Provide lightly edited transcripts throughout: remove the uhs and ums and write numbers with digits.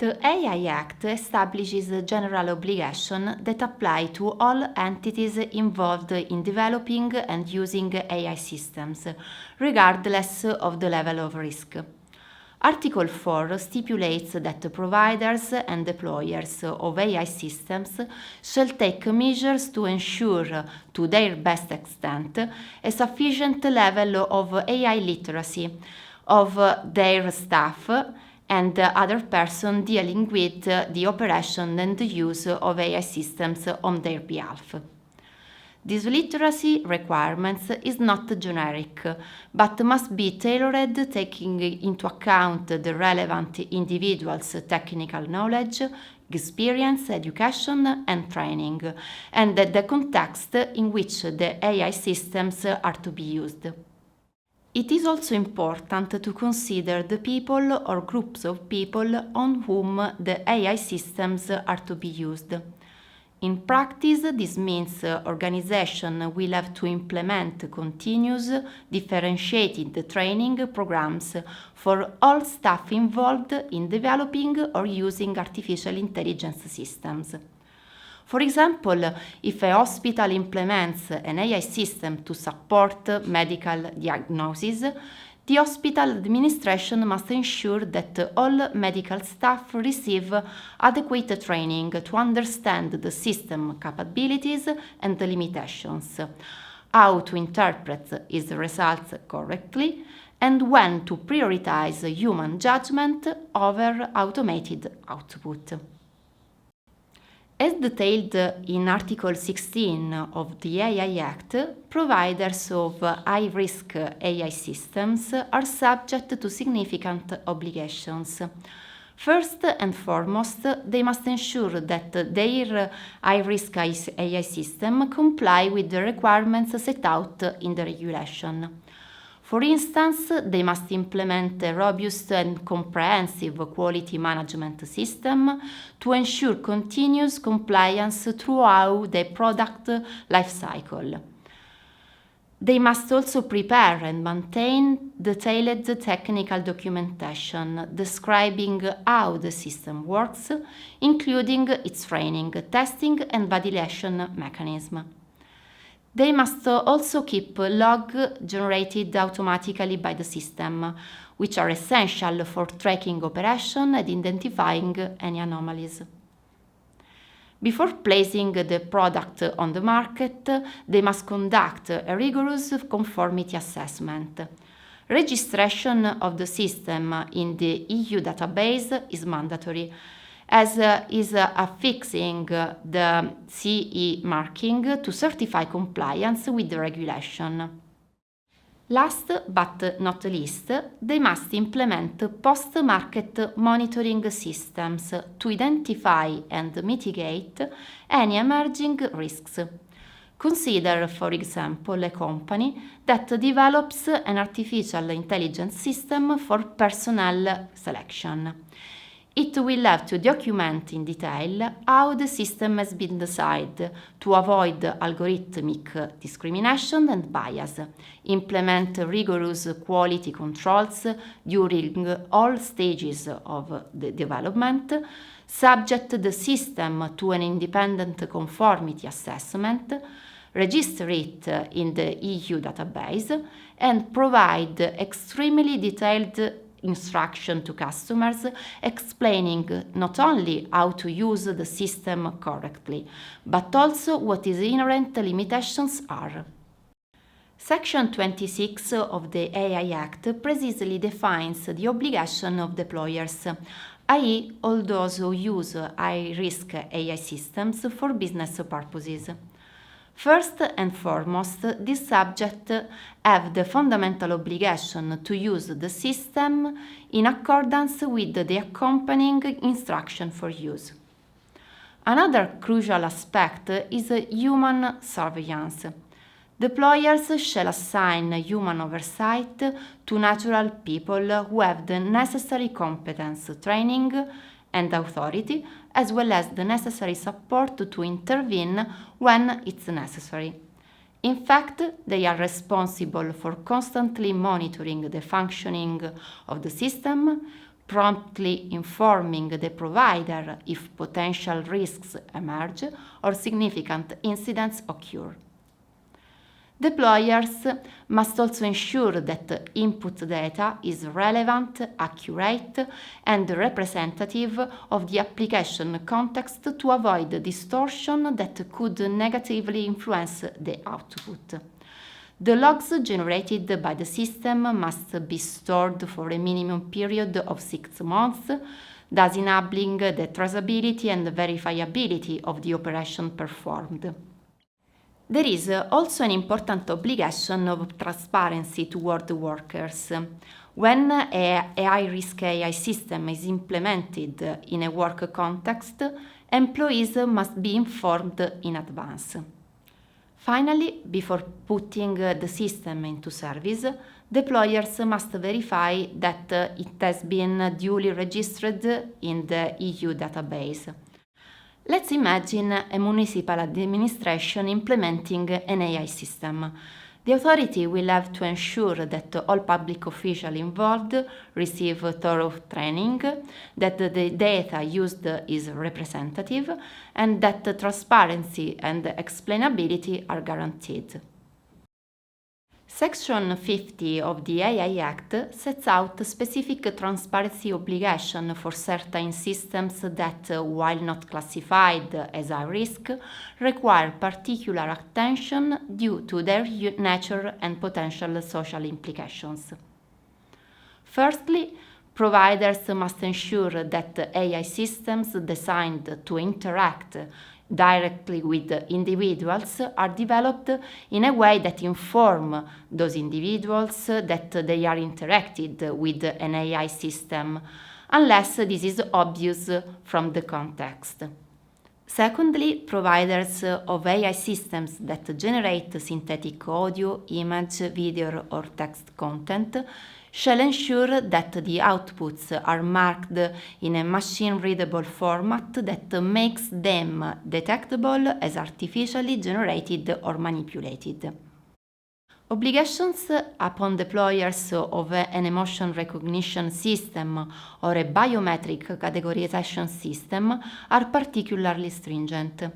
The AI Act establishes a general obligation that apply to all entities involved in developing and using AI systems, regardless of the level of risk. Article 4 stipulates that providers and deployers of AI systems shall take measures to ensure, to their best extent, a sufficient level of AI literacy of their staff and other persons dealing with the operation and the use of AI systems on their behalf. This literacy requirements is not generic, but must be tailored taking into account the relevant individual's technical knowledge, experience, education and training, and the context in which the AI systems are to be used. It is also important to consider the people or groups of people on whom the AI systems are to be used. In practice, this means organizations will have to implement continuous, differentiated training programs for all staff involved in developing or using artificial intelligence systems. For example, if a hospital implements an AI system to support medical diagnosis, the hospital administration must ensure that all medical staff receive adequate training to understand the system capabilities and the limitations, how to interpret its results correctly, and when to prioritize human judgment over automated output. As detailed in Article 16 of the AI Act, providers of high-risk AI systems are subject to significant obligations. First and foremost, they must ensure that their high-risk AI system comply with the requirements set out in the regulation. For instance, they must implement a robust and comprehensive quality management system to ensure continuous compliance throughout the product lifecycle. They must also prepare and maintain detailed technical documentation describing how the system works, including its training, testing, and validation mechanism. They must also keep logs generated automatically by the system, which are essential for tracking operation and identifying any anomalies. Before placing the product on the market, they must conduct a rigorous conformity assessment. Registration of the system in the EU database is mandatory, as is affixing the CE marking to certify compliance with the regulation. Last but not least, they must implement post-market monitoring systems to identify and mitigate any emerging risks. Consider, for example, a company that develops an artificial intelligence system for personnel selection. It will have to document in detail how the system has been designed to avoid algorithmic discrimination and bias, implement rigorous quality controls during all stages of the development, subject the system to an independent conformity assessment, register it in the EU database, and provide extremely detailed instruction to customers explaining not only how to use the system correctly, but also what its inherent limitations are. Section 26 of the AI Act precisely defines the obligation of deployers, i.e. all those who use high-risk AI systems for business purposes. First and foremost, these subjects have the fundamental obligation to use the system in accordance with the accompanying instruction for use. Another crucial aspect is human surveillance. Deployers shall assign human oversight to natural people who have the necessary competence, training, and authority, as well as the necessary support to intervene when it's necessary. In fact, they are responsible for constantly monitoring the functioning of the system, promptly informing the provider if potential risks emerge or significant incidents occur. Deployers must also ensure that input data is relevant, accurate, and representative of the application context to avoid distortion that could negatively influence the output. The logs generated by the system must be stored for a minimum period of 6 months, thus enabling the traceability and verifiability of the operation performed. There is also an important obligation of transparency toward workers. When a high-risk AI system is implemented in a work context, employees must be informed in advance. Finally, before putting the system into service, deployers must verify that it has been duly registered in the EU database. Let's imagine a municipal administration implementing an AI system. The authority will have to ensure that all public officials involved receive thorough training, that the data used is representative, and that transparency and explainability are guaranteed. Section 50 of the AI Act sets out specific transparency obligation for certain systems that, while not classified as high risk, require particular attention due to their nature and potential social implications. Firstly, providers must ensure that AI systems designed to interact directly with individuals are developed in a way that inform those individuals that they are interacted with an AI system, unless this is obvious from the context. Secondly, providers of AI systems that generate synthetic audio, image, video, or text content shall ensure that the outputs are marked in a machine-readable format that makes them detectable as artificially generated or manipulated. Obligations upon deployers of an emotion recognition system or a biometric categorization system are particularly stringent.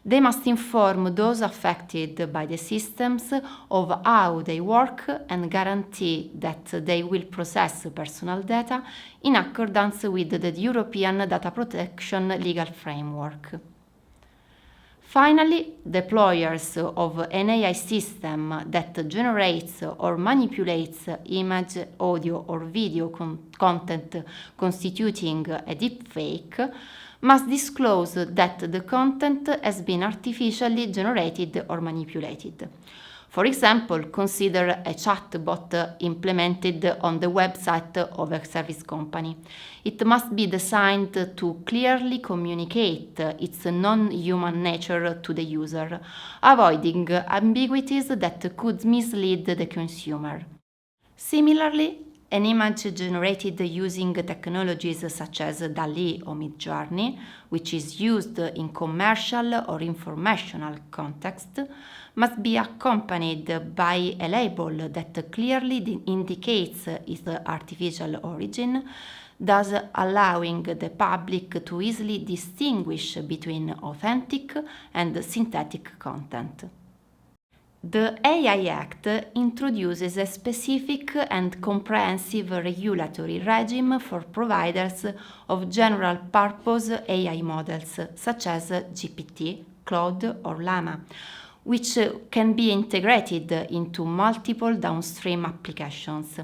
They must inform those affected by the systems of how they work and guarantee that they will process personal data in accordance with the European Data Protection Legal Framework. Finally, deployers of an AI system that generates or manipulates image, audio, or video content constituting a deepfake must disclose that the content has been artificially generated or manipulated. For example, consider a chatbot implemented on the website of a service company. It must be designed to clearly communicate its non-human nature to the user, avoiding ambiguities that could mislead the consumer. Similarly, an image generated using technologies such as DALL-E or Midjourney, which is used in commercial or informational context, must be accompanied by a label that clearly indicates its artificial origin, thus allowing the public to easily distinguish between authentic and synthetic content. The AI Act introduces a specific and comprehensive regulatory regime for providers of general-purpose AI models such as GPT, Claude, or Llama, which can be integrated into multiple downstream applications.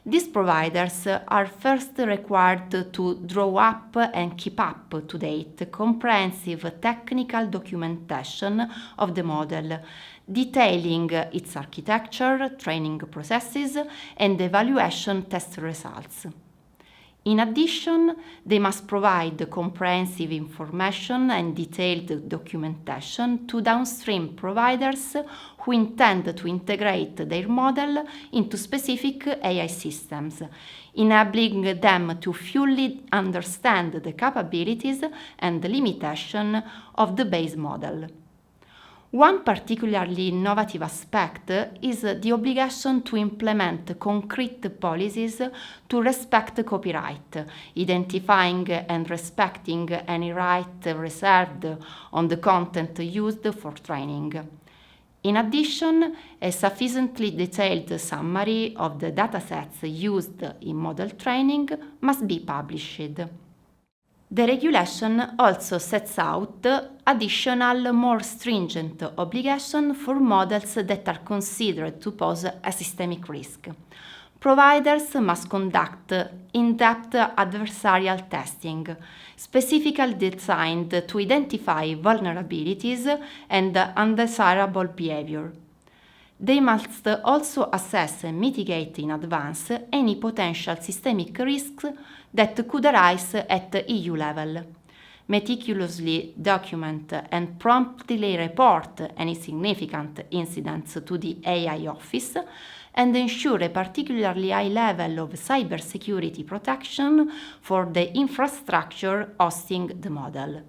These providers are first required to draw up and keep up to date comprehensive technical documentation of the model, detailing its architecture, training processes, and evaluation test results. In addition, they must provide comprehensive information and detailed documentation to downstream providers who intend to integrate their model into specific AI systems, enabling them to fully understand the capabilities and the limitations of the base model. One particularly innovative aspect is the obligation to implement concrete policies to respect copyright, identifying and respecting any right reserved on the content used for training. In addition, a sufficiently detailed summary of the datasets used in model training must be published. The regulation also sets out additional, more stringent obligations for models that are considered to pose a systemic risk. Providers must conduct in-depth adversarial testing, specifically designed to identify vulnerabilities and undesirable behavior. They must also assess and mitigate in advance any potential systemic risks that could arise at EU level, meticulously document and promptly report any significant incidents to the AI Office, and ensure a particularly high level of cybersecurity protection for the infrastructure hosting the model.